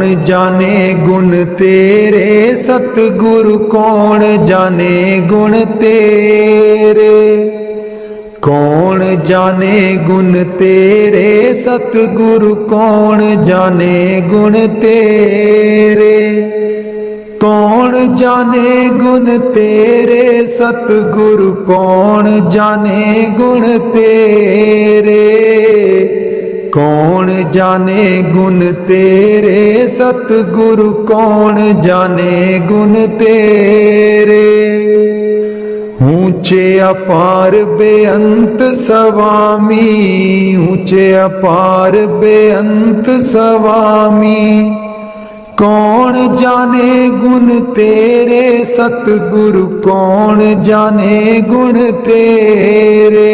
कौन जाने गुण तेरे सतगुरु कौन जाने गुण तेरे। कौन जाने गुण तेरे सतगुरु कौन जाने गुण तेरे। कौन जाने गुण तेरे सतगुरु कौन जाने गुण तेरे। कौन जाने गुण तेरे सतगुरु कौन जाने गुण तेरे। ऊंचे अपार बेअंत स्वामी ऊंचे अपार बेअंत स्वामी। कौन जाने गुण तेरे सतगुरु कौन जाने गुण तेरे।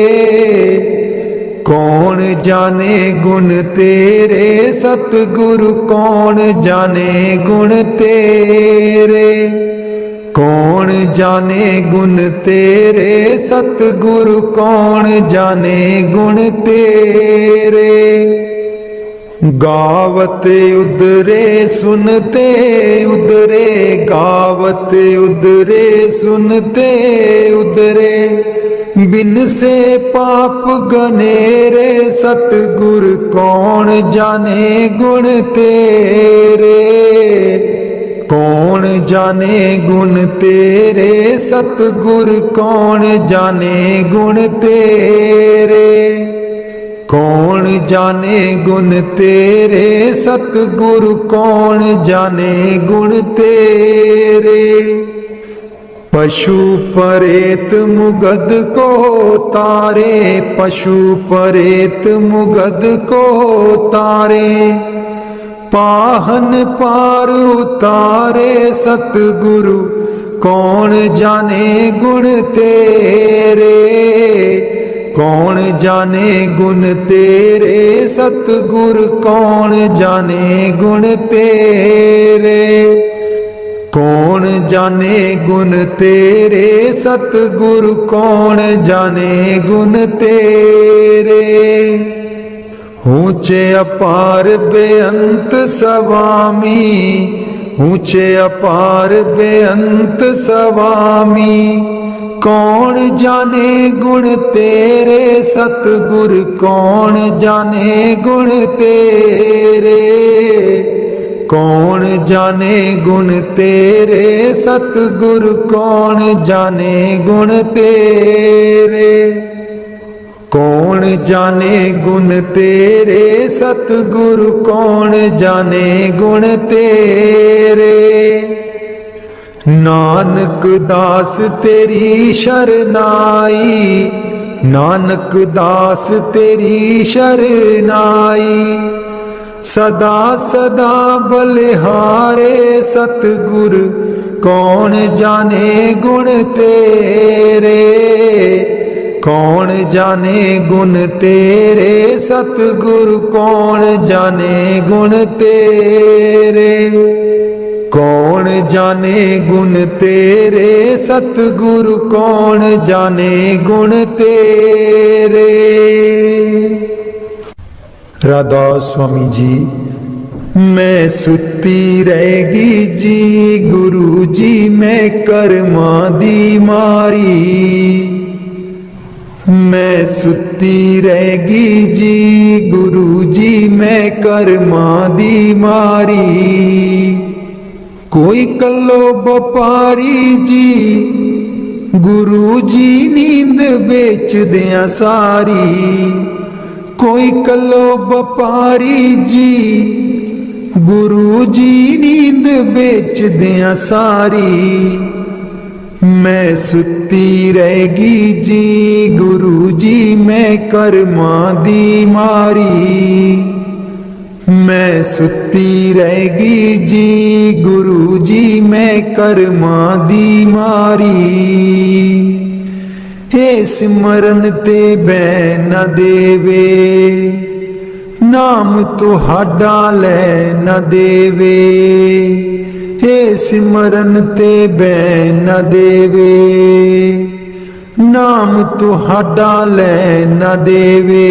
कौन जाने गुण तेरे सतगुरु कौन जाने गुण तेरे। कौन जाने गुण तेरे सतगुरु कौन जाने गुण तेरे। गावत उदरे सुनते उदरे गावत उदरे सुनते उदरे। बिन से पाप गनेरे सतगुर कौन जाने गुण तेरे। कौन जाने गुण तेरे सतगुर कौन जाने गुण तेरे। कौन जाने गुण तेरे सतगुरु कौन जाने गुण तेरे। पशु परेत मुगद को तारे पशु परेत मुगद को तारे। पाहन पार उतारे सतगुरु कौन जाने गुण तेरे। कौन जाने गुण तेरे सतगुरु कौन जाने गुण तेरे। कौन जाने गुण तेरे सतगुरु कौन जाने गुण तेरे। ऊंचे अपार बेअंत स्वामी ऊंचे अपार बेअंत स्वामी। कौन जाने गुण तेरे सतगुर कौन जाने गुण तेरे। कौन जाने गुण तेरे सतगुरु कौन जाने गुण तेरे। कौन जाने गुण तेरे सतगुरु कौन जाने गुण तेरे। नानक दास तेरी शरनाई नानक दास तेरी शरनाई। सदा सदा बलिहारे सतगुर कौन जाने गुण तेरे। कौन जाने गुण तेरे सतगुरु कौन जाने गुण तेरे। कौन जाने गुण तेरे सतगुरु कौन जाने गुण तेरे। राधा स्वामी जी। मैं सुती रहेगी जी गुरु जी मैं कर्मा दी मारी। मैं सुती रहेगी जी गुरु जी मैं कर्मा दी मारी। कोई कल्लो व्यापारी जी गुरु जी नींद बेच दिया सारी। कोई कल्लो व्यापारी जी गुरु जी नींद बेच दिया सारी। मैं सुती रहेगी जी गुरु जी मैं कर्मा दी मारी। मैं सुती रहेगी जी गुरु जी मैं कर्मा दी मारी। हे सिमरन ते बैन न देवे नाम तुहाडा लै न देवे। हे सिमरन ते बैन न देवे नाम तुहाडा लै न देवे।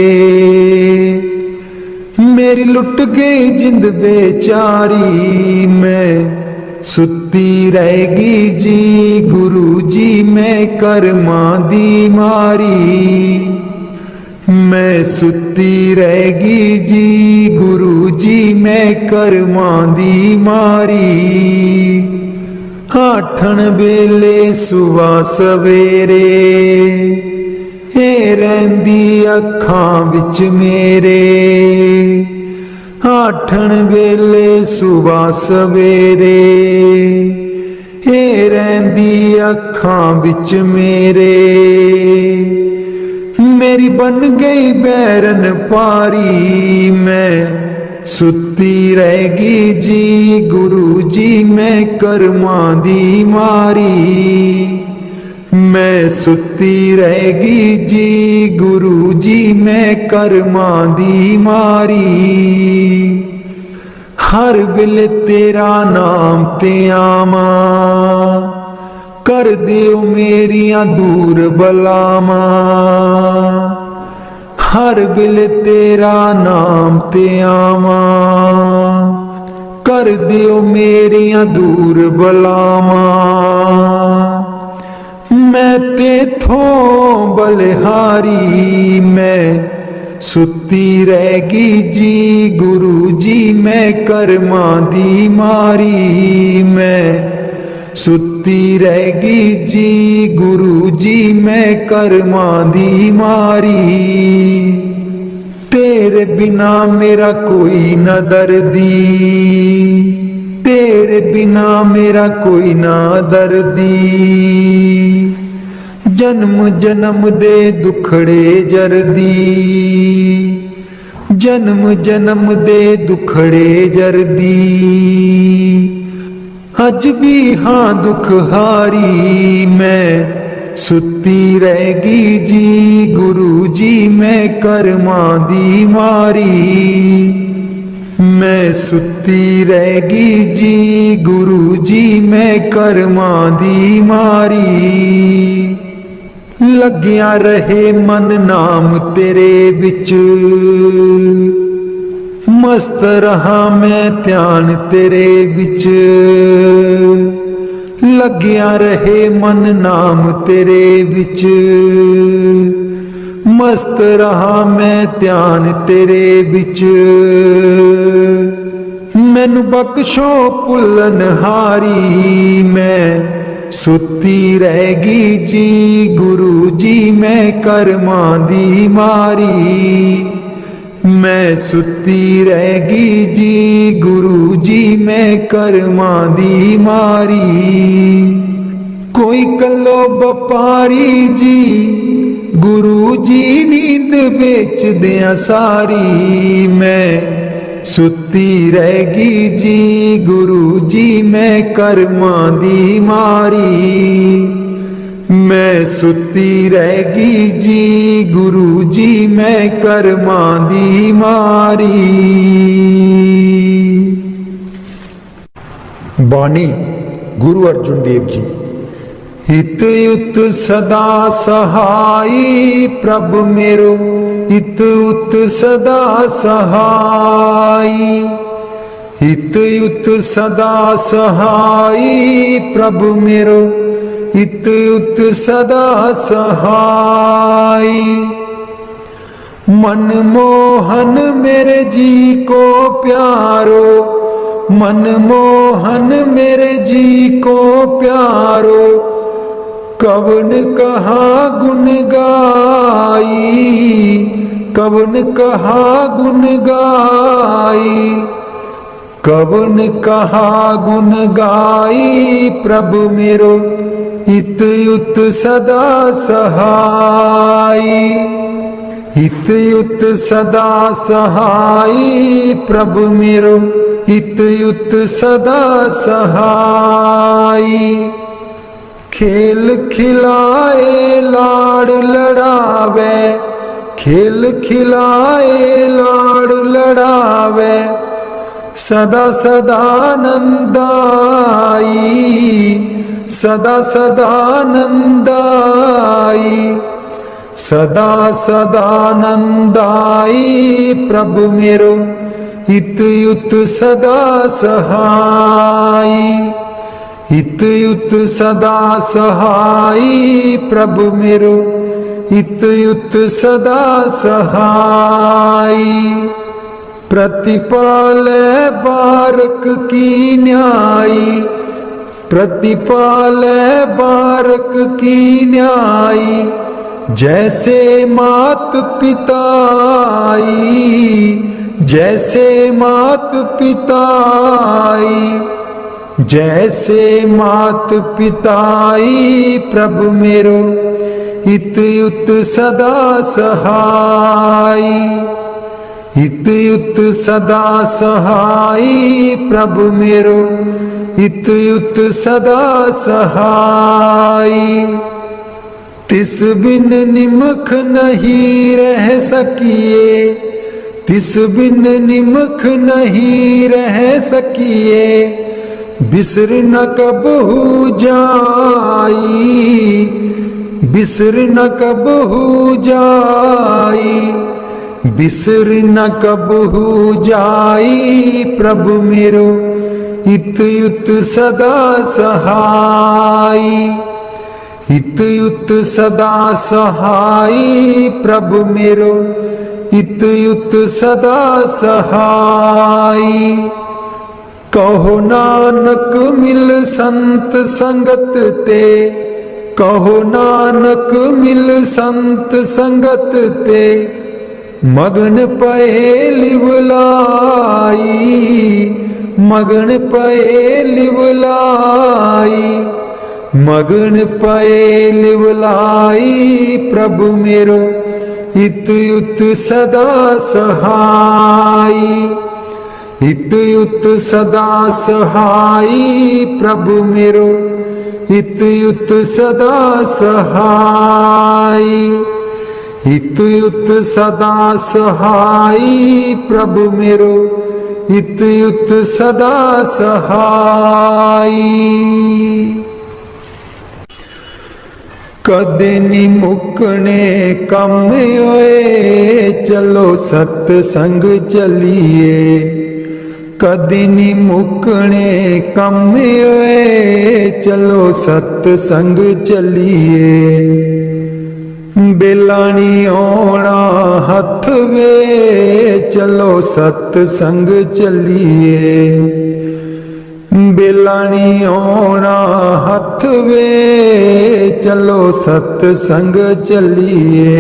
मेरी लुट गई जिंद बेचारी, मैं सुती रहेगी जी गुरु जी मैं कर्मां दी मारी। मैं सुती रहेगी जी गुरु जी मैं कर्मां दी मारी। आठन वेले सुबह सवेरे ए रहिंदी अखां विच मेरे। आठन वेले सुबह सवेरे ए रहिंदी अखां विच मेरे। मेरी बन गई बैरन पारी, मैं सुती रहेगी जी गुरु जी मैं कर्मां दी मारी। मैं सुती रहेगी जी गुरु जी मैं कर्मां दी मारी। हर वेले तेरा नाम ते आवां, कर दिओ मेरियां दूर बलावां। हर वेले तेरा नाम ते आवां, कर दिओ मेरियां दूर बलावां। मैं तेथों बलिहारी, मैं सुती रहेगी जी गुरु जी मैं कर्मां दी मारी। मैं सुती रहेगी जी गुरु जी मैं कर्मां दी मारी। तेरे बिना मेरा कोई न दर्दी, तेरे बिना मेरा कोई ना दर्दी। जन्म जन्म दे दुखड़े जरदी, जन्म जन्म दे दुखड़े जरदी। अज भी हाँ दुख हारी, मैं सुती रहेगी जी गुरु जी मैं कर्मां दी मारी। मैं सुती रहेगी जी गुरु जी मैं कर्मां दी मारी। लग्या रहे मन नाम तेरे बिच, मस्त रहा मैं ध्यान तेरे बिच। लग्या रहे मन नाम तेरे बिच, मस्त रहा मैं ध्यान तेरे बिच। मैनू बख्शो भुल्लन हारी, मैं सुती रहेगी जी गुरु जी मैं कर्मां दी मारी। मैं सुती रहेगी जी गुरु जी मैं कर्मां दी मारी। कोई कलो व्यापारी जी गुरु जी नींद बेच दिया सारी। मैं सुती रहेगी जी गुरु जी मैं कर्मां दी मारी। मैं सुती रहेगी जी गुरु जी मैं कर्मां दी मारी। बानी गुरु अर्जुन देव जी। हित युत सदा सहाई प्रभ मेरो, हित युत सदा सहाई। हित युत सदा सहाई प्रभ मेरो, हित युत सदा सहाई। मन मोहन मेरे जी को प्यारो, मन मोहन मेरे जी को प्यारो। कवन कहा गुन गाई, कवन कहा गुन गाई। कवन कहा गुन गाई प्रभु मेरो, हित युत सदा सहाई। हित युत सदा सहाई प्रभु मेरो, हित युत सदा सहाई। खेल खिलाए लाड़ लड़ावे, खेल खिलाए लाड़ लड़ावे। सदा सदा नंदाई, सदा सदा नंदाई। सदा सदा नंदाई प्रभु मेरो, इत युत सदा सहाई, इत युत सदा सहाई प्रभु मेरो, इत युत सदा सहाई। प्रतिपालै बारक की न्यायी, प्रतिपालै बारक की न्यायी, जैसे मात पिताई, जैसे मात पिताई, जैसे मात पिताई प्रभु मेरो, इत युत सदा सहाई, इत युत सदा सहाई प्रभु मेरो, इत युत सदा सहाई। तिस बिन निमख नहीं रह सकिए, तिस बिन निमख नहीं रह सकिए, बिसर न कबहू जाई, बिसर न कबहू जाई, बिसर न कबहू जाई प्रभु मेरो, इत युत सदा सहाई, इत युत सदा सहाई प्रभु मेरो, इत युत सदा सहाई। कहो नानक मिल संत संगत ते, कहो नानक मिल संत संगत ते, मगन पए लिवलाई, मगन पए लिवलाई, मगन पए लिवलाई प्रभु मेरो, इत युत सदा सहाई, इत युत सदा सहाई प्रभु मेरो, इत युत सदा सहाई, इत युत सदा सहाई प्रभु मेरो, इत युत सदा सहाई। कदे नी मुकने कम होए, चलो सत्संग चलिए, कदे नी मुकने कम होए, चलो सत्संग चलिए। बेलानी आना हथ वे, चलो सत्संग चलिए, बेलानी आना हथ वे, चलो सत्संग चलिए।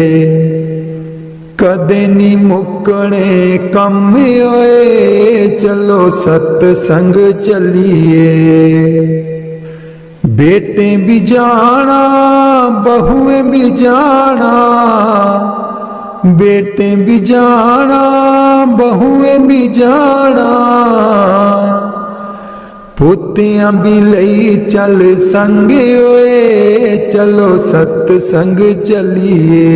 कदे नी मुकने कम होए, चलो सत्संग चलिए। बेटे भी जाना बहुएं भी जाना, बेटे भी जाना बहुएं भी जाना, पोतियां भी लई चल संगे होए, चलो सत्संग चलिए।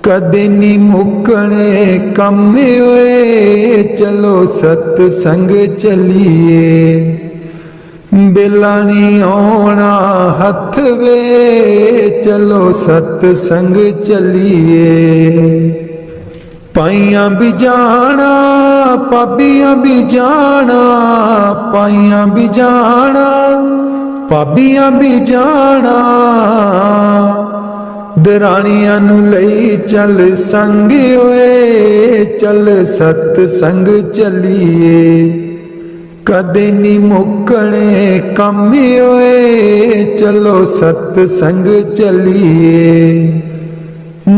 कदे नी मुकने कम होए, चलो सत्संग चलिए। बेलानी आना हथ वे, चलो सत्संग चलिए। पाइयां भी जाना पाबियां भी जाना, पाइयां भी जाना पाबियां भी जाना, दरानियां नू लई चल संग होए, चल सत्संग चलिए। कदे नी मुकने कम होए, चलो सत्संग चलिए।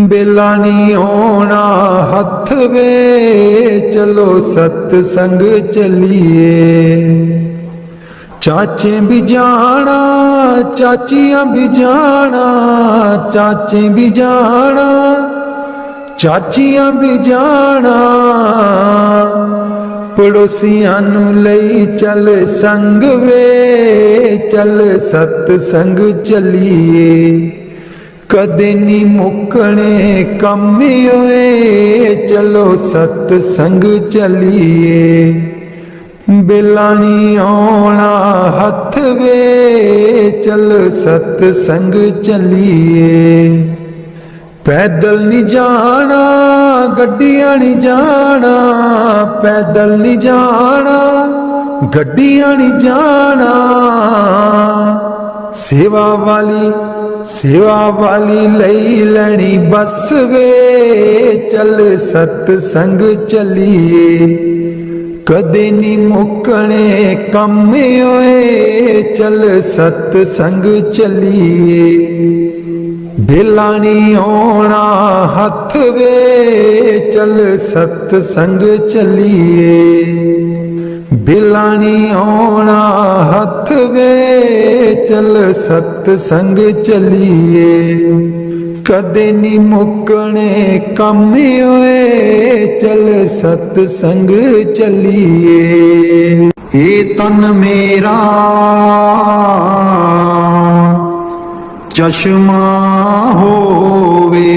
बेलानी आना हथ वे, चलो सत्संग चलिए। चाचे भी जाना चाचियां भी जाना, चाचे भी जाना चाचियां भी जाना, पड़ोसियां नू लई चल संग वे, चल सत्संग चलिए। कदे नी मुकने कम होए, चलो सत्संग चलिए। बेलानी आना हथ वे, चल सत्संग चलिए। पैदल नहीं जाना गड्डियां नहीं जाना, पैदल नहीं जाना, गड्डियां नहीं जाना। सेवा वाली लई लैनी बस वे, चल सतसंग चलीए, कदे नी मुकने कम होए, चल सतसंग चलीए। बेला नहीं आना हथ वे, चल सतसंग चलीए। बेला नहीं आना हथ वे, चल सतसंग चलीए, कदे नी मुकने कम होए, चल सतसंग चलीए। ये तन मेरा चश्मा होवे,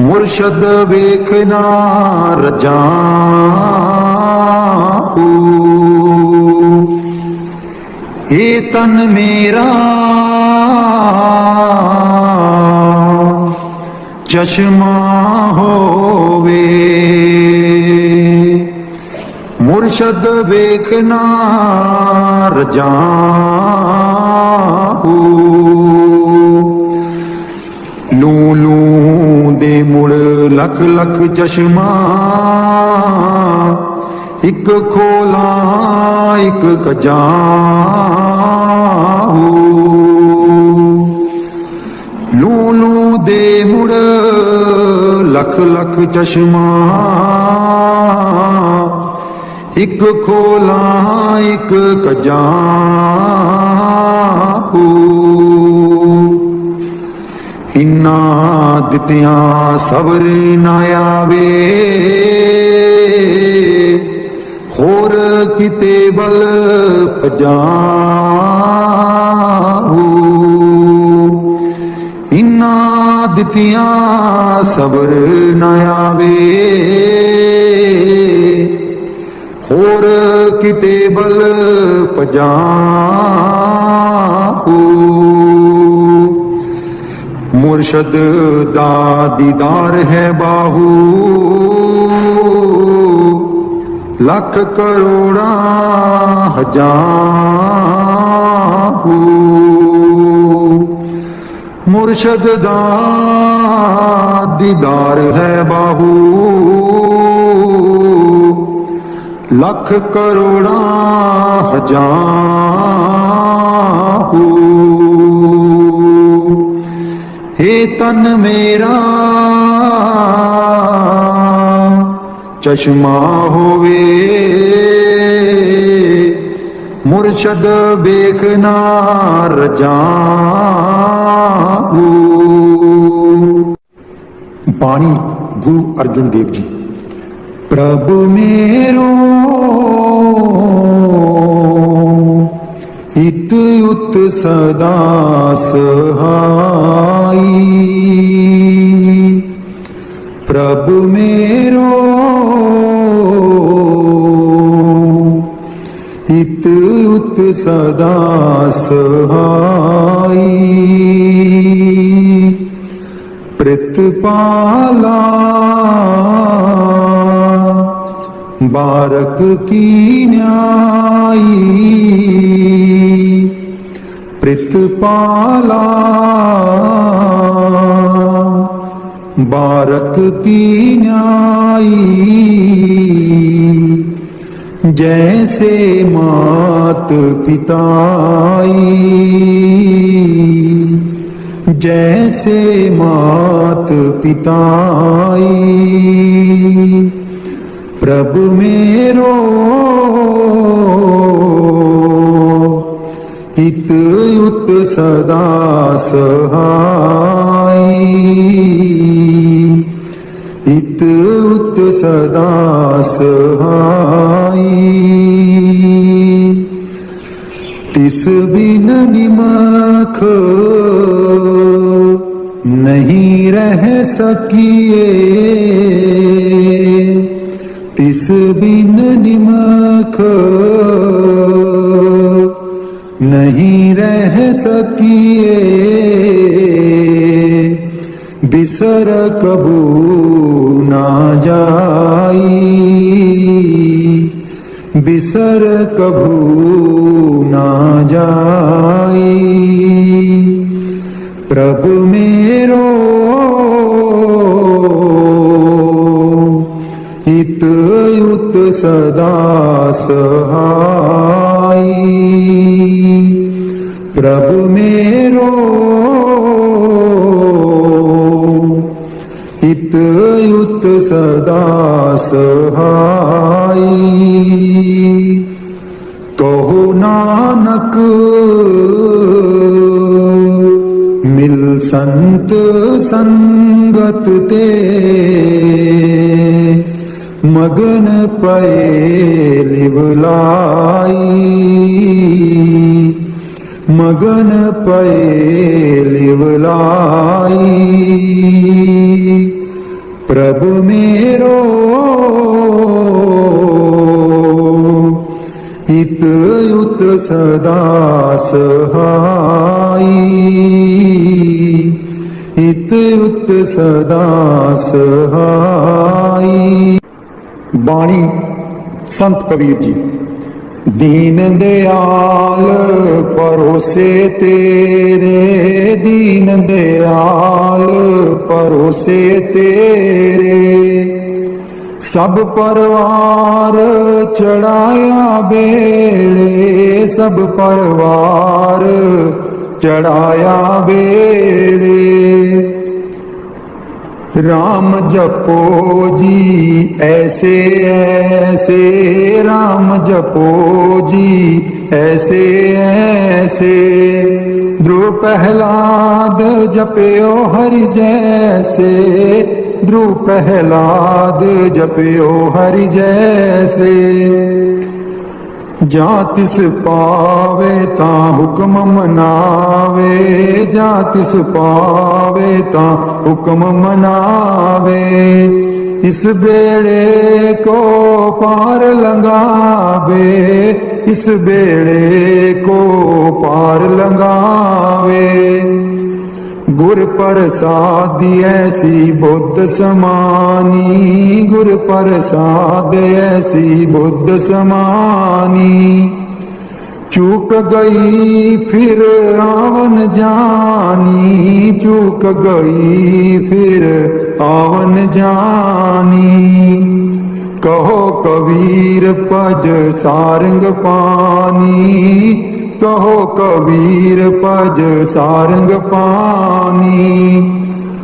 मुर्शद वेखना रजाऊं। ये तन मेरा चश्मा होवे, मुर्शद वेखना रजाऊं। लू लू दे मुड़ लख लख चश्मा, एक खोला एक कजाऊं। लू लू दे मुड़ लख लख चश्मा, एक खोला एक कजाऊं। इन्ना दित्तियां सबर ना आवे, होर किते बल पजाऊं। इन्ना दित्तियां सबर ना आवे, होर किते बल पजाऊं। मुर्शद दा दीदार है बाहू, लख करोड़ा हजारू। मुर्शद दा दीदार है बाहू, लख करोड़ा हजारू। हे तन मेरा चश्मा होवे, मुर्शद बेखना रजाऊं। बाणी गुरु अर्जुन देव जी। प्रभु मेरो हित उत सदा सहाई, प्रभु मेरो हित उत सदा सहाई। प्रतिपाला बारक की न्यायी, प्रतिपाला बारक की न्यायी। जैसे मात पिताई, जैसे मात पिताई। प्रभु मेरो हित उत सदा सहाई, हित उत सदा सहाई। तिस बिन निमख नहीं रह सकिए, तिस बिन निमख नहीं रह सकिए। बिसर कबू ना जाई, बिसर कबू ना जाई। प्रभु मेरो हित युत सदा सहाई, प्रभु मेरो हित युत सदा सहाई। कहो नानक मिल संत संगत ते, मगन पए लिवलाई, मगन पए लिवलाई। प्रभु मेरो हित युत सदा सहाई, हित युत सदा सहाई। बाणी संत कबीर जी। दीन दयाल परोसे तेरे, दीन दयाल परोसे तेरे। सब परवार चढ़ाया बेड़े, सब परवार चढ़ाया बेड़े। राम जपो जी ऐसे ऐसे, राम जपो जी ऐसे ऐसे। ध्रुव प्रहलाद जपयो हरि जैसे, ध्रुव प्रहलाद जपयो हरि जैसे। जा तिस पावे ता हुक्म मनावे, जा तिस पावे ता हुक्म मनावे। इस बेड़े को पार लंगावे, इस बेड़े को पार लंगावे। गुर प्रसाद ऐसी बुद्ध समानी, गुर प्रसाद ऐसी बुद्ध समानी। चूक गई फिर आवन जानी, चूक गई फिर आवन जानी। कहो कबीर पज सारंग पानी, कहो कबीर पज सारंग पानी।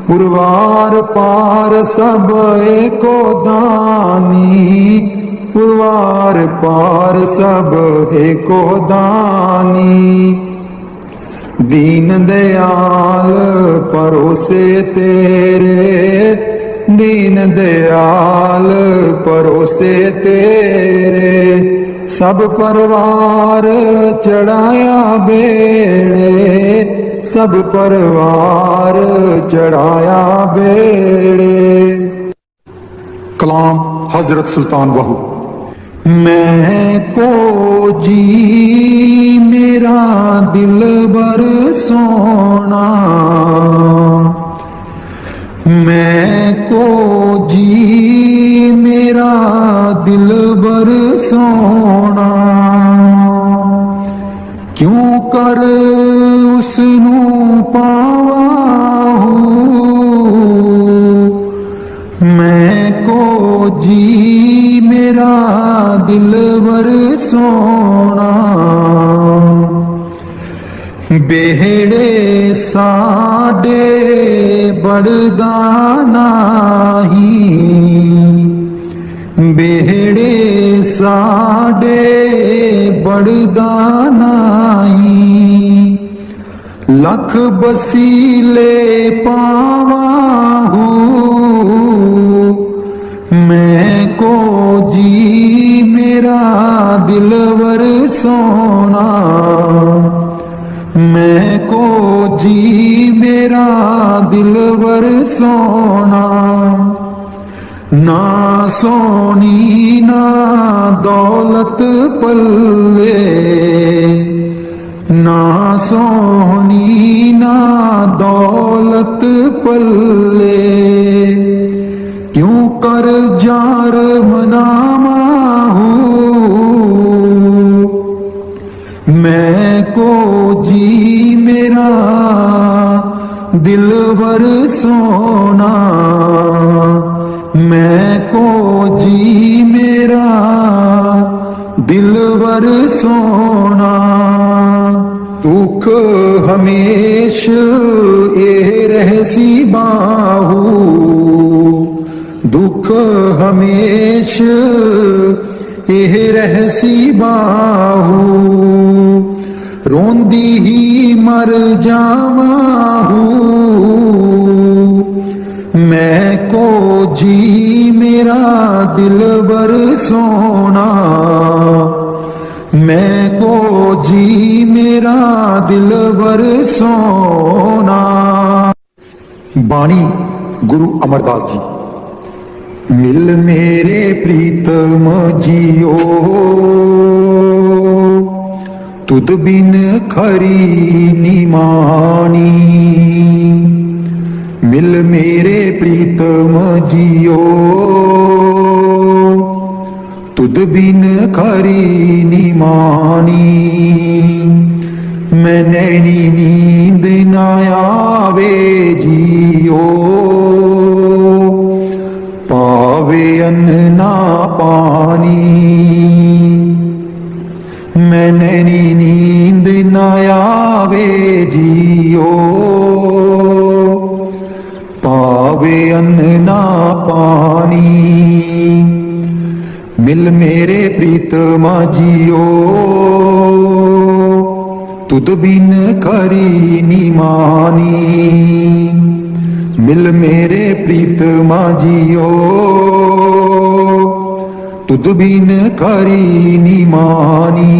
पुरवार पार सब एको दानी, पुरवार पार सब एको दानी। दीन दयाल परोसे तेरे, दीन दयाल परोसे तेरे। सब परवार चढ़ाया बेड़े, सब परवार चढ़ाया बेड़े। कलाम हजरत सुल्तान वहू। मैं को जी मेरा दिल बर सोना, मैं को जी मेरा दिल बर सोना। क्यों कर उसनू पावा हूँ, मैं को जी मेरा दिल बर सोना। बेहड़े साडे बड़दा नाही, बेहड़े साडे बड़दा नाही। लख बसीले पावा हूँ, मैं को जी मेरा दिलवर सोना। मैं को जी मेरा दिलवर सोना। ना सोनी ना दौलत पल्ले, ना सोहनी ना दौलत पल्ले, क्यों कर जार मनामाहू। मैं को जी मेरा दिलवर सोना, मैं को जी मेरा दिलवर सोना। दुख हमेश ए रहसी बाहू, दुख हमेश एह रहसी बाहू। रोंदी ही मर जावाहू, मैं को जी मेरा दिलबर सोना, मैं को जी मेरा दिलबर सोना। बाणी गुरु अमरदास जी। मिल मेरे प्रीतम जियो, तुद बिन खरी निमानी। मिल मेरे प्रीतम जियो, तुद बिन खरी निमानी। मैं नैनी नींद न आवे जियो, पावे अन्न ना पानी। मैं नैनी नींद न आवे जियो, पावे अन्न ना पानी। मिल मेरे प्रीतमा जियो, तुद बिन खरी निमानी। मिल मेरे प्रीतमा जियो, तुद बिन खरी निमानी।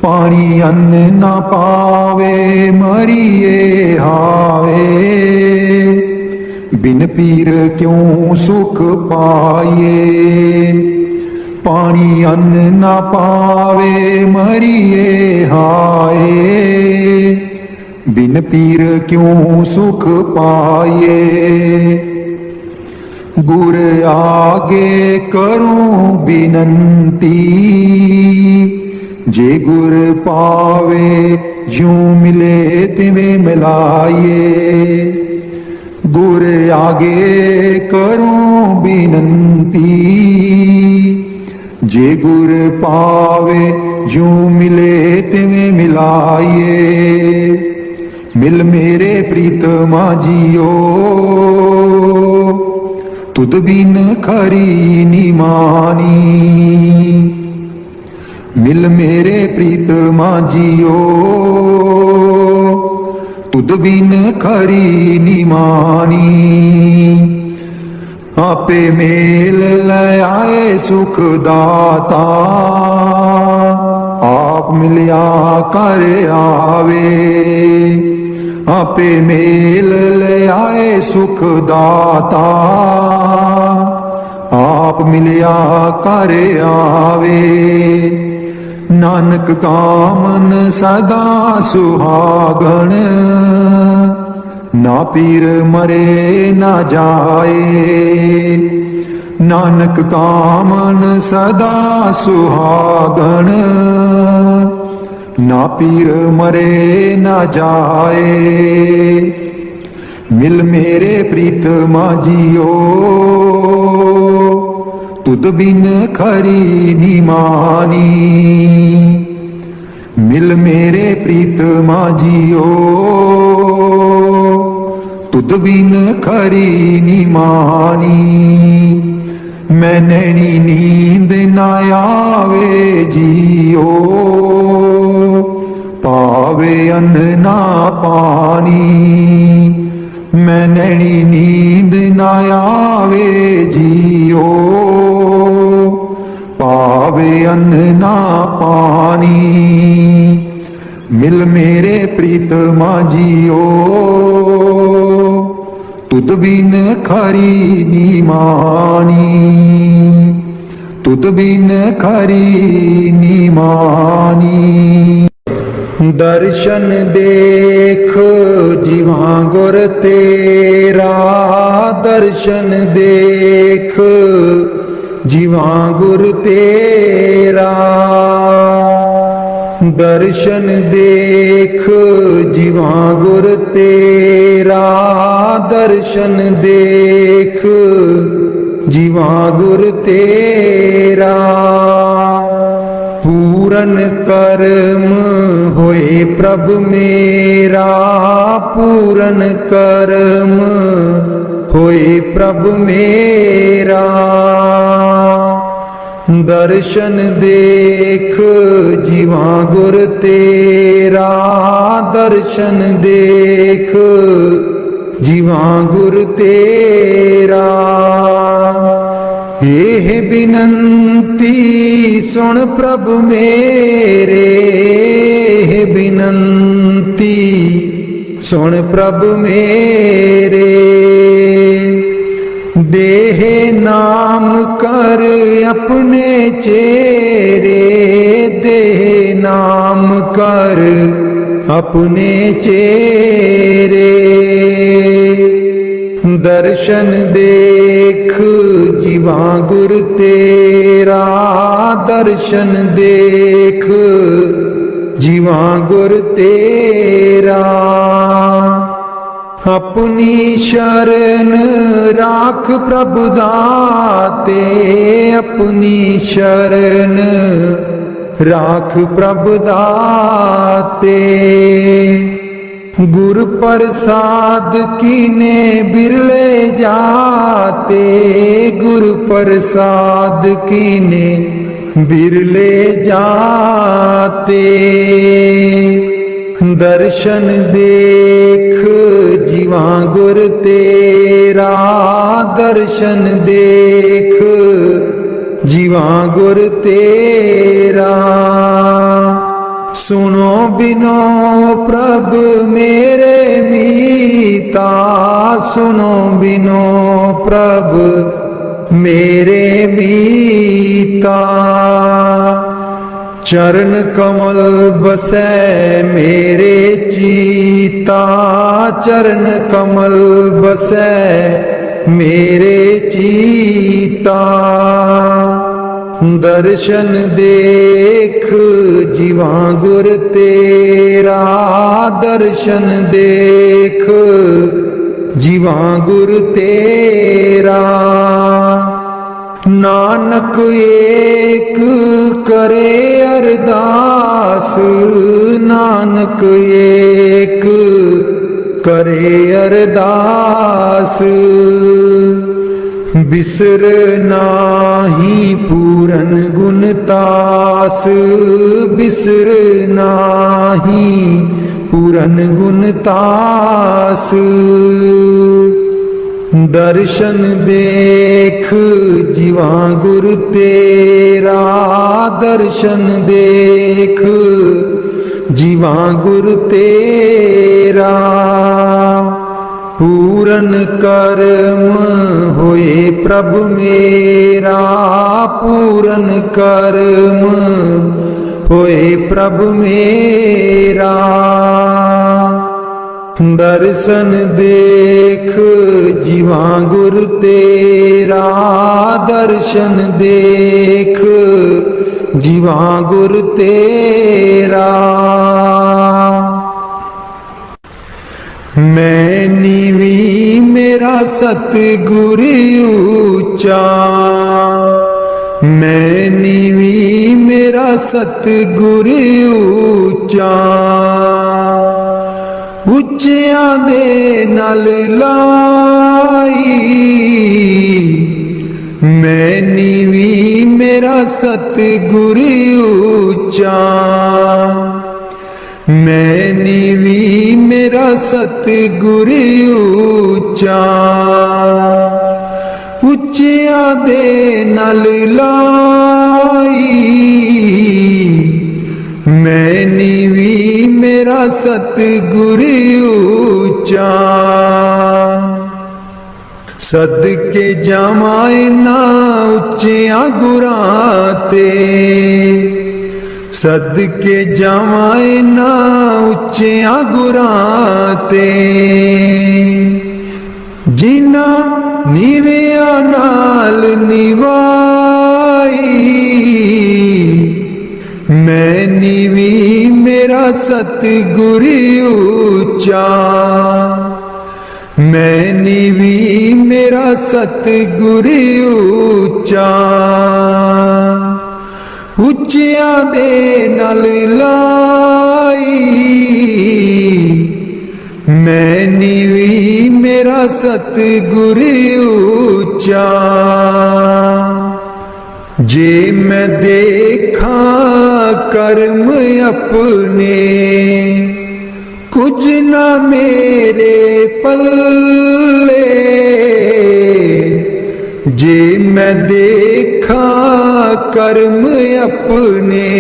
पानी अन्न न पावे मरिए हावे, बिन पीर क्यों सुख पाइए। पानी अन्न न पावे मरिए हाय, बिन पीर क्यों सुख पाइए। गुर आगे करूं बिनंती, जे गुर पावे यूं मिले तिवें मिलाइए। गुर आगे करूं बिनंती, जे गुर पावे यूं मिले तिवें मिलाइए। मिल मेरे प्रीतमा जियो, तुद बिन खरी निमानी। मिल मेरे प्रीतमा जियो, तुद बिन खरी निमानी। आपे मेल ले आए सुख दाता, आप मिलिया कर आवे। आपे मेल ले आए सुख दाता, आप मिलिया कर आवे। नानक कामन सदा सुहागण, ना पीर मरे ना जाए। नानक कामन सदा सुहागण, ना पीर मरे ना जाए। मिल मेरे प्रीतमा जियो, तुद बिन खरी निमानी। मिल मेरे प्रीतमा जियो, तुद बिन खरी निमानी। मैं नैनी नींद न आवे जियो, पावे अन्न ना पानी। मैं नैनी नींद न आवे जियो, पावे अन्न ना पानी। मिल मेरे प्रीतमा जियो, तुद बिन खरी निमानी। तुद बिन खरी निमानी। दर्शन देख जीवा गुर तेरा, दर्शन देख जीवा गुर तेरा, दर्शन देख जीवा गुर तेरा, दर्शन देख जीवा गुर तेरा। पूरन कर्म होए प्रभ मेरा, पूरन कर्म होए प्रभ मेरा, दर्शन देख जीवा गुर तेरा, दर्शन देख जीवा गुर तेरा। एह बिनंती सुन प्रभ मेरे, एह बिनंती सुन प्रभ मेरे, देह नाम कर अपने चेरे, देह नाम कर अपने चेरे, दर्शन देख जीवा गुर तेरा, दर्शन देख जीवा गुर तेरा। अपनी शरण राख प्रभु दाते, अपनी शरण राख प्रभु दाते, गुर प्रसाद कीने बिरले जाते, गुर प्रसाद कीने बिरले जाते, दर्शन देख जीवा गुर तेरा, दर्शन देख जीवा गुर तेरा। सुनो बिनो प्रभ मेरे मीता, सुनो बिनो प्रभ मेरे मीता, चरण कमल बसै मेरे चीता, चरण कमल बसै मेरे चीता, दर्शन देख जीवा गुर तेरा, दर्शन देख जीवा गुर तेरा। नानक एक करे अरदास, नानक एक करे अरदास, बिसर नाही पूरन गुणतास, बिसर नाही पूरन गुणतास, दर्शन देख जीवा गुर तेरा, दर्शन देख जीवा गुर तेरा। पूरन कर्म होए प्रभु मेरा, पूरन कर्म होए प्रभु मेरा, दर्शन देख जीवा गुर तेरा, दर्शन देख जीवा गुर तेरा। मैं नीवी मेरा सतगुर ऊंचा, मैं नीवी मेरा सतगुर ऊंचा, ਉੱਚਿਆਂ ਦੇ ਨਾਲ ਲਾਈ, ਮੈਂ ਨੀਵੀਂ ਮੇਰਾ ਸਤਿਗੁਰ ਉੱਚਾ, ਮੈਂ ਨੀਵੀਂ ਮੇਰਾ ਸਤਿਗੁਰ ਉੱਚਾ, ਉੱਚਿਆਂ ਦੇ ਨਾਲ ਲਾਈ, मैं नीवी मेरा सतगुर ऊंचा, सदके जावां ना उच्चियां गुरां ते, सदके जावां इन्हां उच्चियां गुरां ते जिन्हां नीवियां नाल निवाई। मैं नीवी मेरा सतगुर ऊंचा, मैं नीवी मेरा सतगुर ऊंचा। ਉੱਚਿਆਂ ਦੇ ਨਾਲ ਲਾਈ, ਮੈਂ ਨੀਵੀਂ ਮੇਰਾ ਸਤਿਗੁਰ ਉੱਚਾ। ਜੇ ਮੈਂ ਦੇਖਾਂ ਕਰਮ ਆਪਣੇ, ਕੁਝ ਨਾ ਮੇਰੇ ਪੱਲੇ। जे मैं देखा कर्म अपने,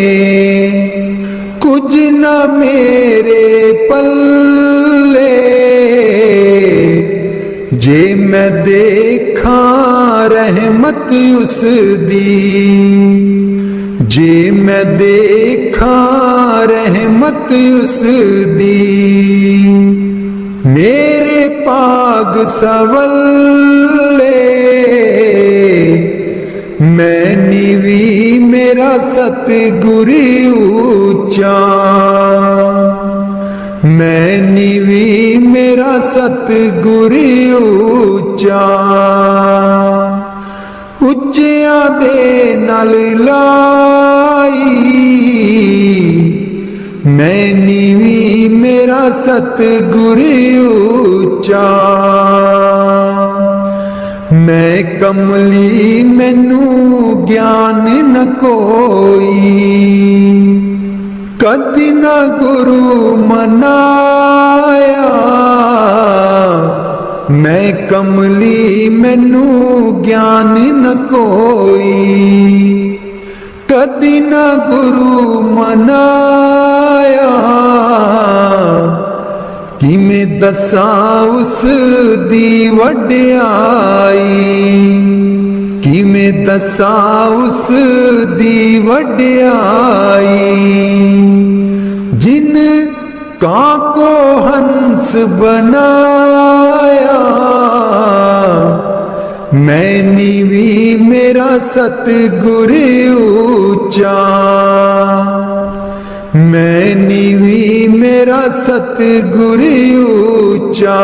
कुछ न मेरे पल्ले। जे मैं देखा रहमत उस दी, जे मैं देखा रहमत उस दी। मेरे पाग सवल्ले, मैं नीवी मेरा सतगुर ऊंचा। मैं नीवी मेरा सतगुर ऊंचा। ਉੱਚਿਆਂ ਦੇ ਨਾਲ ਲਾਈ, मैं नीवी मेरा सतगुर ऊंचा। मैं कमली मैनू ज्ञान न कोई, कदी न गुरु मनाया। मैं कमली मैनू ज्ञान न कोई, कदी न गुरु मनाया। किमें दसां उस दी वड्याई, किमें दसां उस दी वड्याई। जिन कां को हंस बनाया, मैं नीवी मेरा सतगुर ऊंचा। मैं नीवी मेरा सतगुर ऊंचा।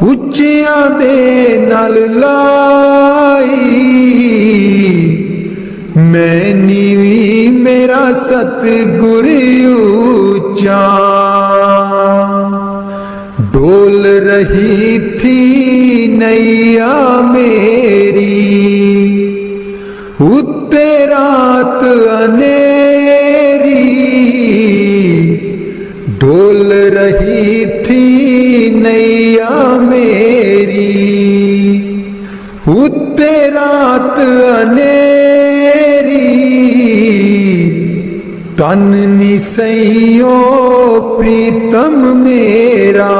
ਉੱਚਿਆਂ ਦੇ ਨਾਲ ਲਾਈ, मैं नीवी मेरा सतगुर ऊंचा। डोल रही थी नैया मेरी, उत्ते रात अनेरी। डोल रही थी नैया मेरी, उत्ते रात अनेरी। तन निसैयो प्रीतम मेरा,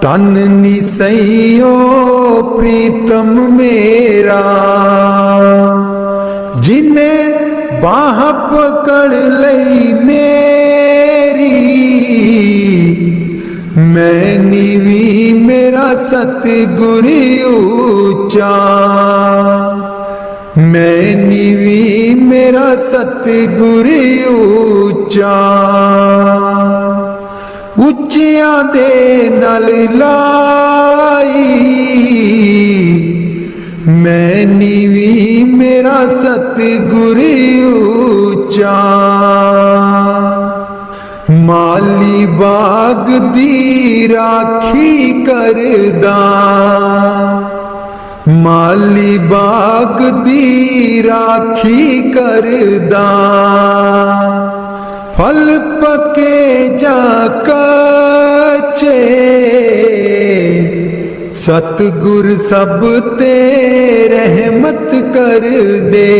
तन निसैयो प्रीतम मेरा। जिन्हें बाह पकड़ लई मेरी, मैं नीवी मेरा सतगुर ऊंचा। मैं नीवी मेरा सतगुर ऊंचा। ਉੱਚਿਆਂ ਦੇ ਨਾਲ ਲਾਈ, मैं नीवी मेरा सतगुर ऊंचा। माली बाग दी राखी करदा, माली बाग दी राखी करदा। फल पके जा कच्चे, सतगुर सब ते रहमत कर दे।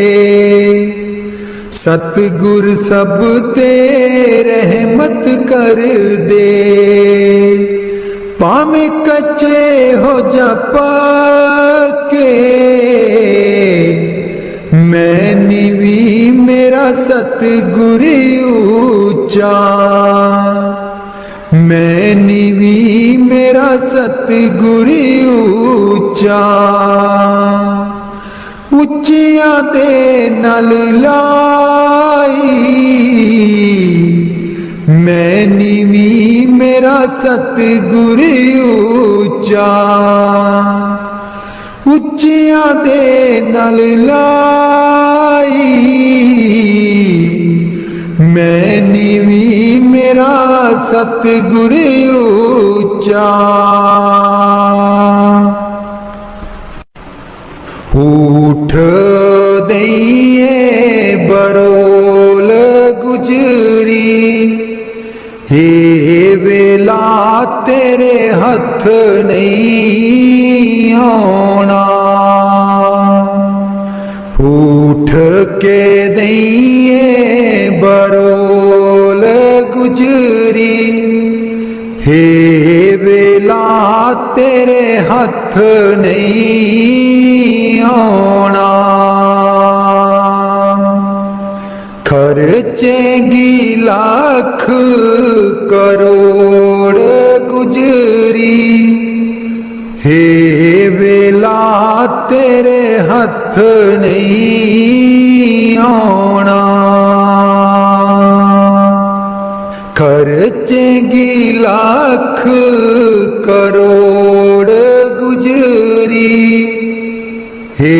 सतगुर सब ते रहमत कर दे। भावें कच्चे हो जा पक्के, मैं नीवी सतगुर ऊंचा, मैं नीवी मेरा सतगुर ऊंचा। ਉੱਚਿਆਂ ਦੇ ਨਲ ਲਾਈ, ਮੈਂ ਨੀਵੀਂ ਮੇਰਾ ਸਤਿਗੁਰ ਉੱਚਾ। ਉੱਚਿਆਂ ਦੇ ਨਲ ਲਾਈ, ਮੈਂ ਨੀਵੀਂ ਮੇਰਾ ਸਤਿਗੁਰ ਉੱਚਾ। ऊठ दइए बरोल गुजरी, हे वेला तेरे हथ नहीं आना। उठ के दइए बरोल गुजरी, हे वेला तेरे हथ नहीं आना। खर्चेगी लाख करोड़ गुजरी, हे वेला तेरे हथ नहीं आना। खर्चेगी लाख करोड़ गुजरी, हे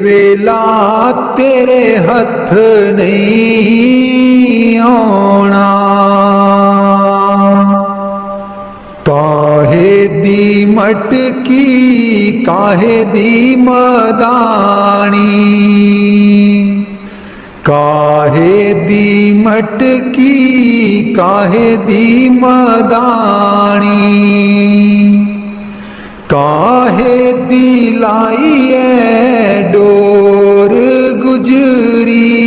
वेला तेरे हथ नहीं आना। काहे दी मटकी काहे दी मदानी, काहे दी मटकी काहे दी मदानी। काहे दी लाई है डोर गुजरी,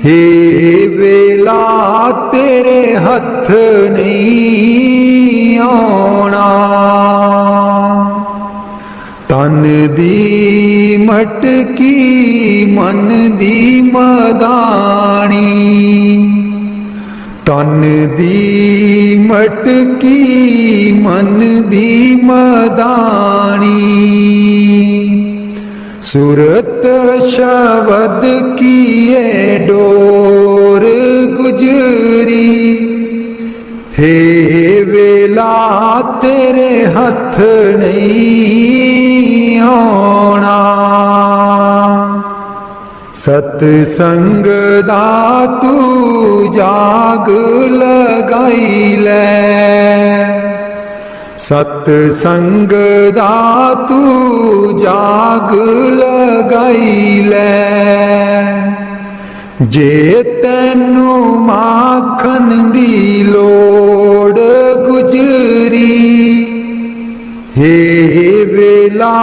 हे वेला तेरे हथ नहीं आना। तन दी मटकी मन दी मदानी, तन दी मटकी मन दी मदानी। सुरत शब्द की ये डोर गुजरी, हे वेला तेरे हथ नहीं आना। सतसंग दा तू जाग लगाई ले, सतसंग दा तू जाग लगाई ले। जे तैनू माखन दी लोड़ गुजरी, हे वेला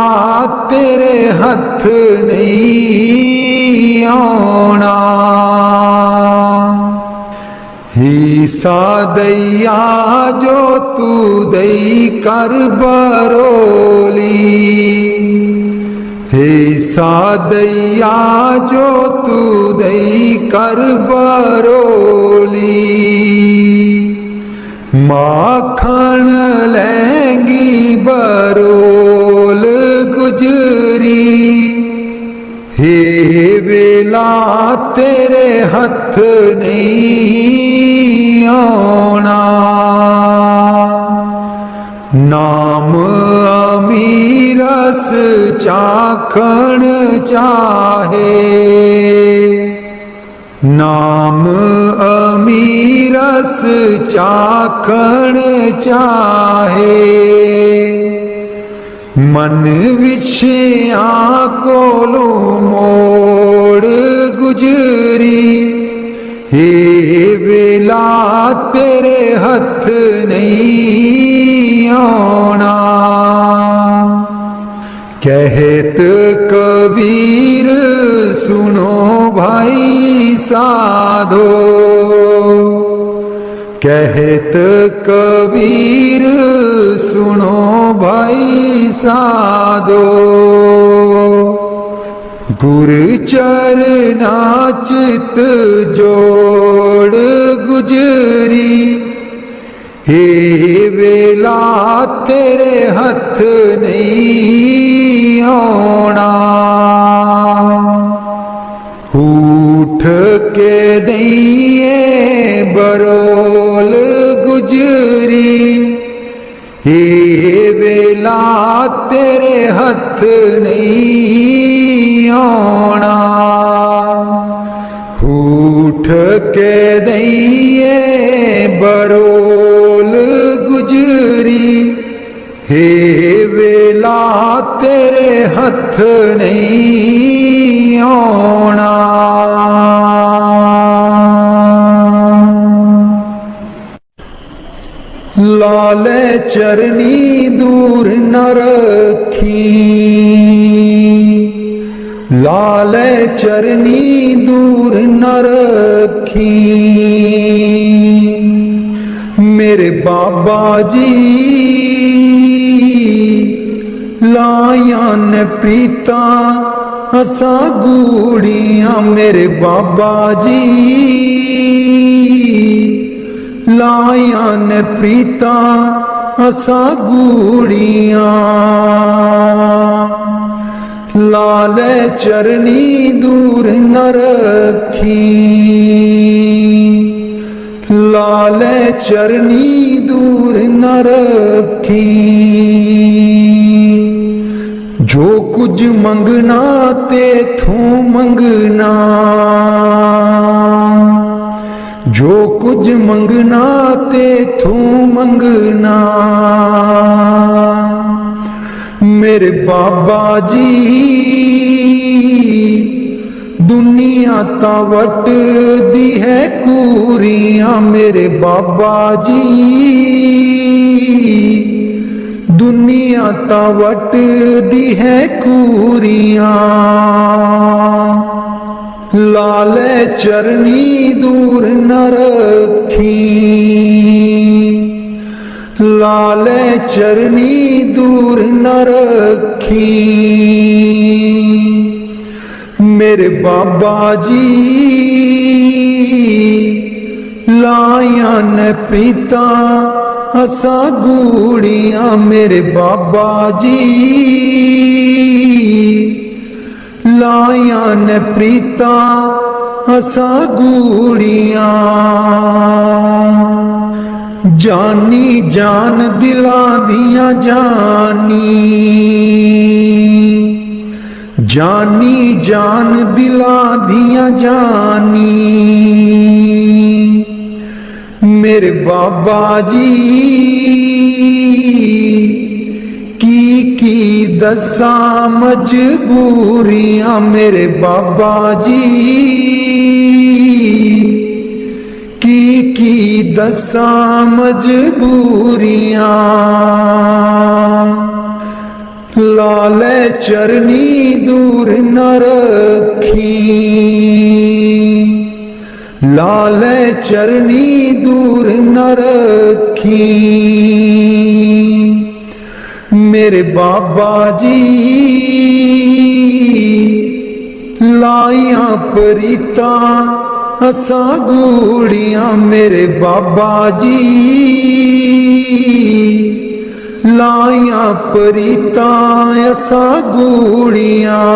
तेरे हथ नहीं आना। हिस्सा दैया जो तू दई कर बरोली, हिस्सा दैया जो तू दई कर बरोली। माखन लेंगी बरोल गुजरी, हे वेला तेरे हथ नहीं आना। नाम अमीरस चाखण चाहे, नाम अमीरस चाखण चाहे। मन विछिया कोलो मोड़ गुजरी, हे वेला तेरे हथ नहीं आना। कहत कबीर सुनो भाई साधो, कहत कबीर सुनो भाई साधो। गुर चरना चित जोड़ गुजरी, हे वेला तेरे हथ नहीं आना। उठ के दइए बरोल गुजरी, हे वेला तेरे हथ नहीं आना। उठ के दइए बरोल गुजरी, हे वेला तेरे हथ नहीं आना। लाले चरनी दूर न रखी, लाले चरनी दूर न रखी। मेरे बाबा जी लाया न प्रीता असा गूड़ियां, मेरे बाबा जी लाया न प्रीता असा गूड़ियां। लाले चरनी दूर न रखी, लाले चरनी दूर न रखी। जो कुछ मंगना तेथों मंगना, जो कुछ मंगना तेथों मंगना। मेरे बाबा जी दुनिया ता वट दी है कूरियां, मेरे बाबा जी दुनिया ता वट दी है कूरियां। लाले चरनी दूर न रखी, लाले चरनी दूर न रखी। मेरे बाबा जी लाया न प्रीता असा गूड़ियां, मेरे बाबा जी लाया न प्रीता असा गूड़ियां। जानी जान दिला दिया जानी, जानी जान दिला दिया जानी। मेरे बाबा जी की दसा मजबूरियां, मेरे बाबा जी की दसा मजबूरियां। लाले चरनी दूर न रखी, लाले चरनी दूर न रखी। मेरे बाबा जी लाया प्रीता असा गूड़ियां, मेरे बाबा जी लाया प्रीता असा गूड़ियां।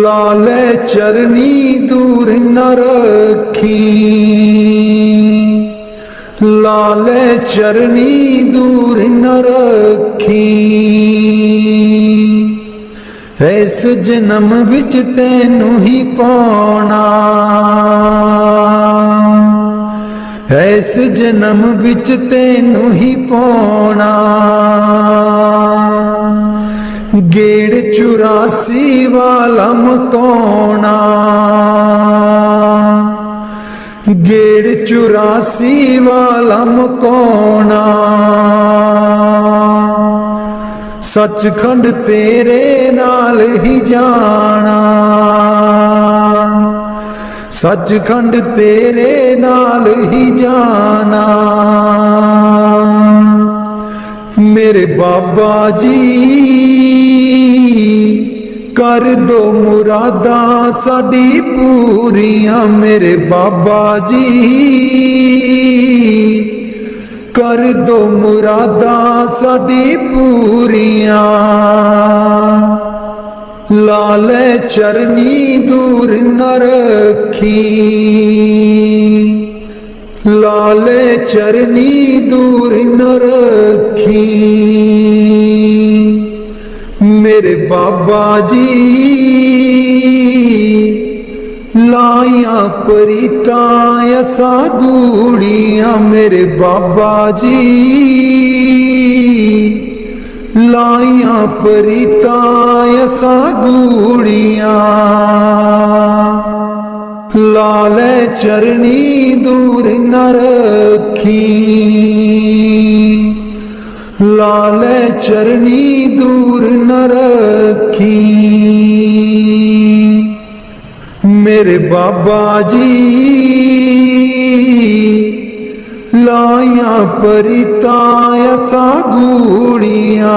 लाले चरनी दूर न रखी, लाले चरनी दूर न रखी। इस जन्म विच तैनू ही पाना, इस जन्म विच तैनू ही पाना। गेड़ 84 वाला मकाना, गेड़ 84 वाला मकाना। सचखंड तेरे नाल ही जाना, सचखंड तेरे नाल ही जाना। मेरे बाबा जी कर दो मुरादा साडी पूरियां मेरे बाबा जी, कर दो मुरादा साडी पूरियां। लाले चरनी दूर न रखी, लाले चरनी दूर न रखी मेरे बाबा जी। लाया परिता ऐसा गूड़ियां मेरे बाबा जी, लाया परिता ऐसा गूड़ियां। लाले चरनी दूर न रखी, लाले चरनी दूर न रखी मेरे बाबा जी। लाया परिता ऐसा गूड़ियां।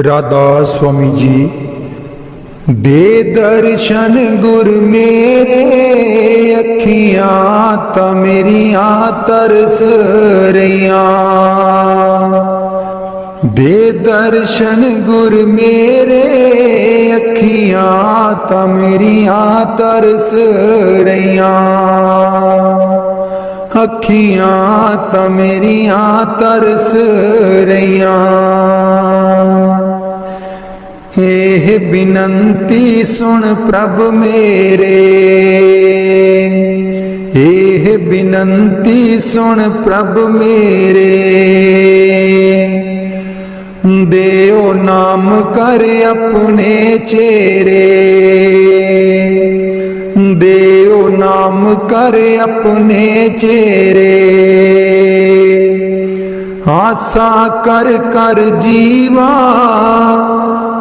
राधा स्वामी जी। बेदर्शन गुर मेरे अखियां ता मेरियां तरस रहियां। बेदर्शन गुर मेरे अखियां ता मेरियां तरस रहियां। अखियां ता मेरियां तरस रहियां। एह बिनंती सुन प्रभ मेरे, एह बिनंती सुन प्रभ मेरे। देओ नाम कर अपने चेरे, देओ नाम कर अपने चेरे। आसा कर कर जीवा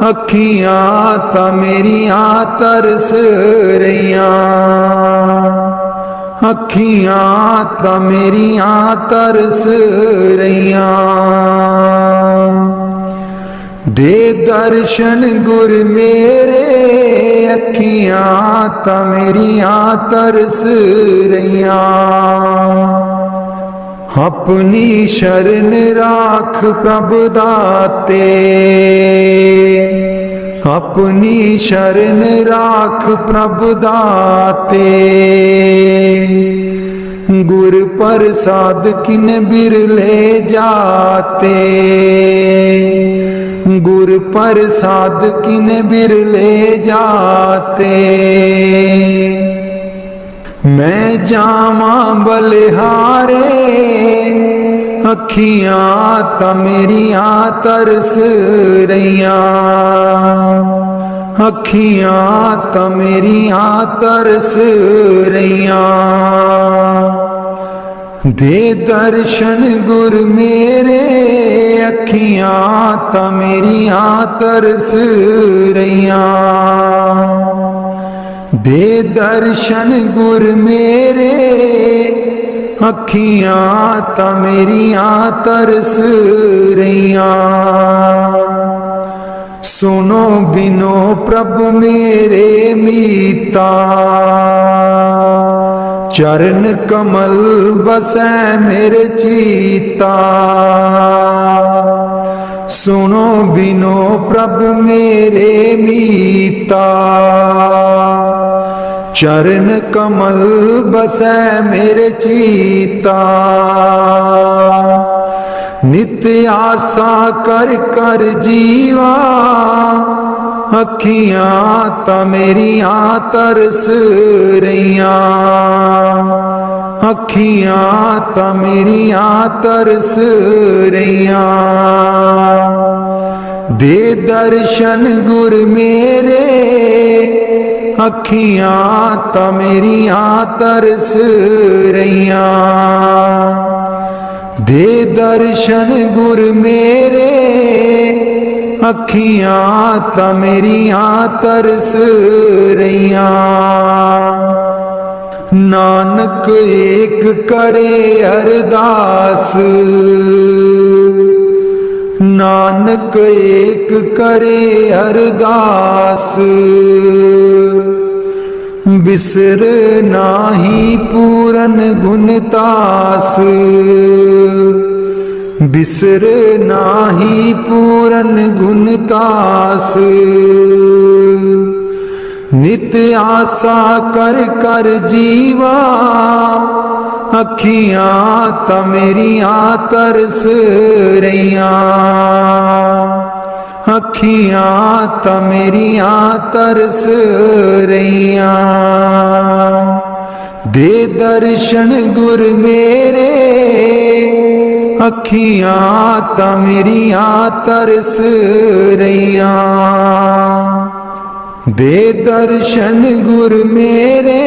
अखियां ता मेरियां तरस रहियां। अखियां ता मेरियां तरस रहियां। दे दर्शन गुर मेरे अखियां ता मेरियां तरस रहियां। अपनी शरण राख प्रभ दाते, अपनी शरण राख प्रभ दाते। गुर प्रसाद किन बिरले जाते, गुर प्रसाद किन बिरले जाते। मैं जावा बलिहारे अखियां ता मेरियां तरस रहियां। अखियां ता मेरियां तरस रहियां। दे दर्शन गुर मेरे अखियां ता मेरियां तरस रहियां। दे दर्शन गुर मेरे अखियां ता मेरियां तरस रहियां। सुनो बिनो प्रभु मेरे मीता, चरण कमल बसै मेरे चीता। सुनो बिनो प्रभु मेरे मीता, चरण कमल बसै मेरे चीता। नित्य आसा कर कर जीवा अखियां ता मेरियां तरस रहियां। अखियां ता मेरियां तरस रहियां। दे दर्शन गुर मेरे अखियां ता मेरियां तरस रहियां। दे दर्शन गुर मेरे अखियां ता मेरियां तरस रहियां। नानक एक करे अरदास, नानक एक करे अरदास, बिसर नाही पूरन गुणतास, बिसर नाही पूरन गुणतास। नित आशा कर कर जीवा, अखियां ता मेरियां तरस रहियां, अखियां ता मेरियां तरस रहियां। दे दर्शन गुर मेरे, अखियां ता मेरियां तरस रहियां। दे दर्शन गुर मेरे,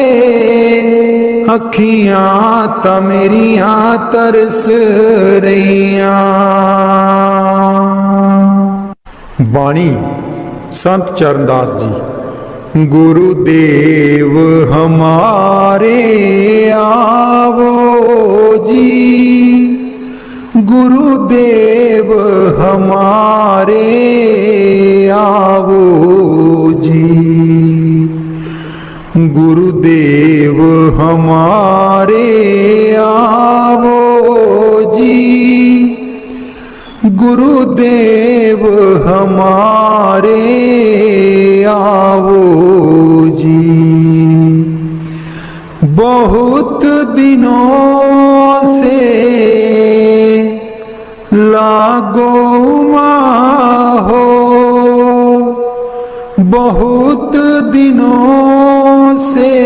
अखियां ता मेरियां तरस रहियां। बाणी संत चरणदास जी। गुरुदेव हमारे आवो जी, गुरुदेव हमारे आवो जी, गुरुदेव हमारे आवो जी, गुरुदेव हमारे आवो जी। बहुत दिनों से लागो माहो, बहुत दिनों से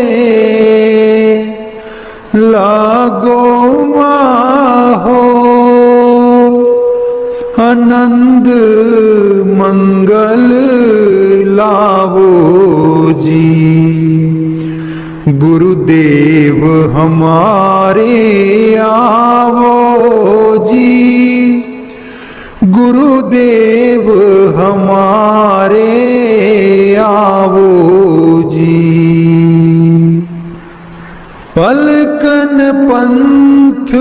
लागो माहो, आनंद मंगल लावो जी। गुरुदेव हमारे आवो जी, गुरुदेव हमारे आवो जी। पलकन पंथ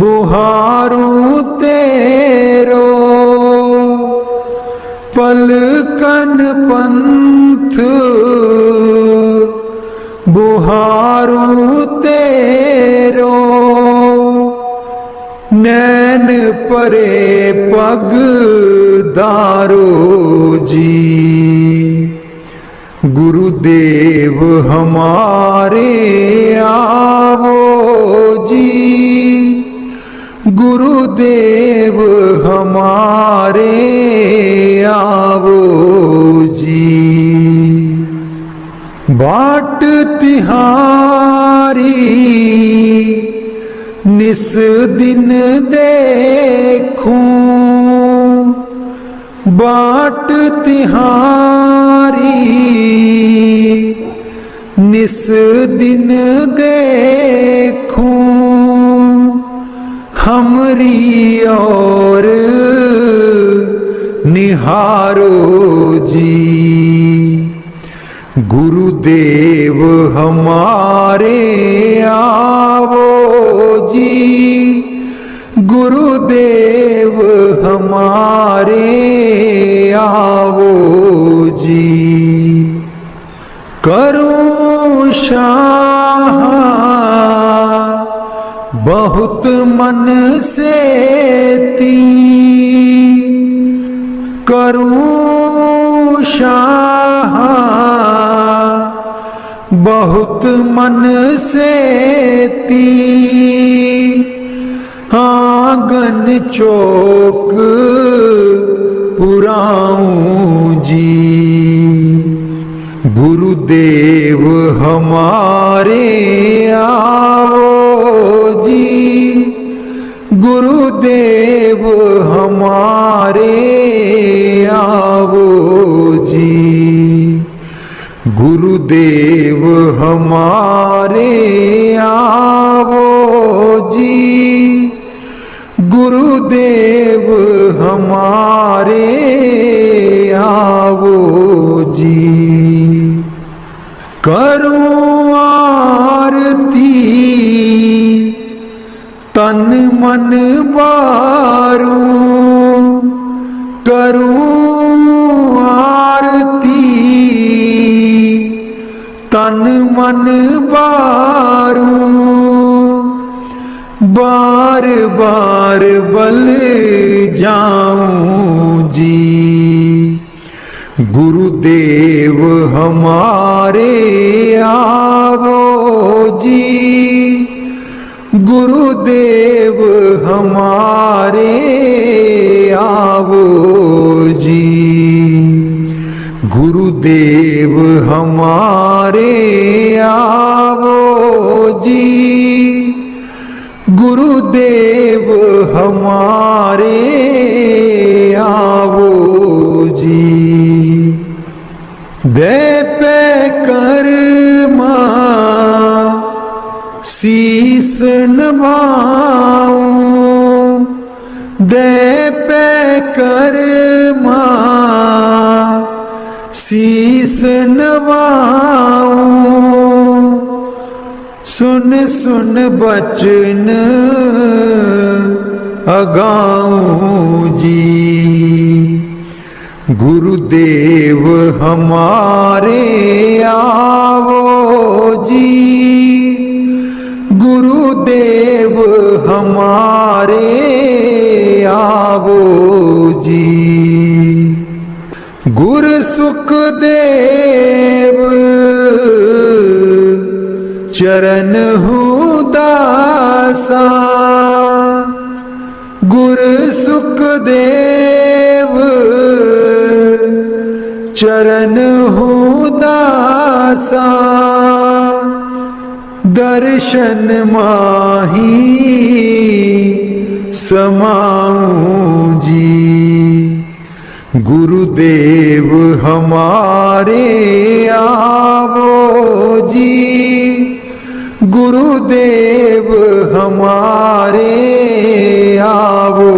बुहारूं तेरो, पलकन पंथ बुहारूं तेरो, नैन परे पग दारो जी। गुरुदेव हमारे आवो जी, गुरुदेव हमारे आवो जी। बाट तिहारी निस दिन देखूं, बाट तिहारी निस दिन देखूं, हमरी और निहारो जी। गुरुदेव हमारे आवो जी, गुरुदेव हमारे आवो जी। करूं शाह बहुत मन से ती, करूं शाह बहुत मन से ती, आंगन चौक पुराऊं जी। गुरुदेव हमारे आवो जी, गुरुदेव हमारे आवो जी। गुरुदेव हमारे आवो जी, गुरुदेव हमारे आवो जी। करूं आरती तन मन बारू, बार बार बल जाऊं जी। गुरुदेव हमारे आवो जी, गुरुदेव हमारे आवो जी, गुरुदेव हमारे आवो जी, गुरुदेव हमारे आवो जी। दे पे कर्मा शीस नभाऊं, दे पे कर्मा शीस नभाऊं। सुन सुन बचन अगाऊं जी। गुरुदेव हमारे आवो जी, गुरुदेव हमारे आवो जी। गुर सुखदेव चरण हूँ दासा, गुर सुखदेव चरण हूँ दासा। दर्शन माही समाऊं जी। गुरुदेव हमारे आवो जी, गुरुदेव हमारे आवो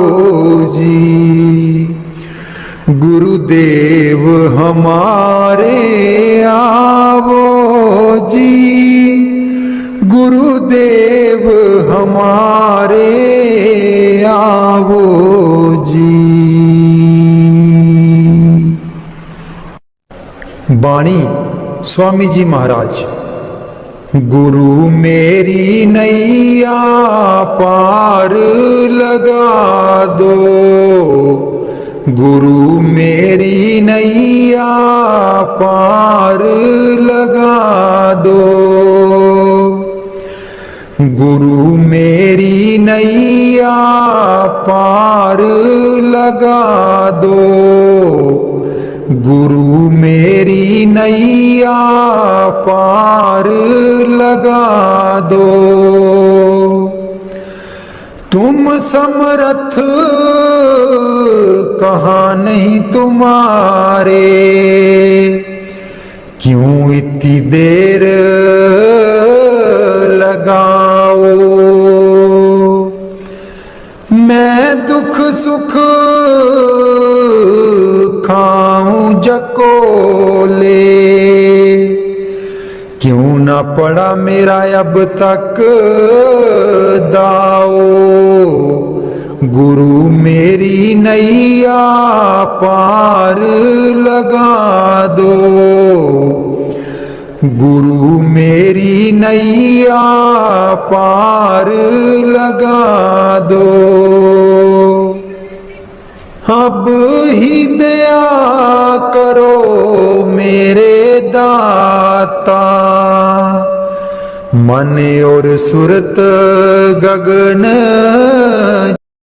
जी, गुरुदेव हमारे आवो जी, गुरुदेव हमारे आवो जी। बाणी स्वामी जी महाराज। गुरु मेरी नैया पार लगा दो, गुरु मेरी नैया पार लगा दो, गुरु मेरी नैया पार लगा दो, गुरु मेरी नैया पार लगा दो। तुम समर्थ कहाँ नहीं तुम्हारे, क्यों इतनी देर लगाओ। मैं दुख सुख खाऊं जकोले, क्यों ना पड़ा मेरा अब तक दाओ। गुरु मेरी नैया पार लगा दो, गुरु मेरी नैया पार लगा दो। अब ही दया करो मेरे दाता, मन और सुरत गगन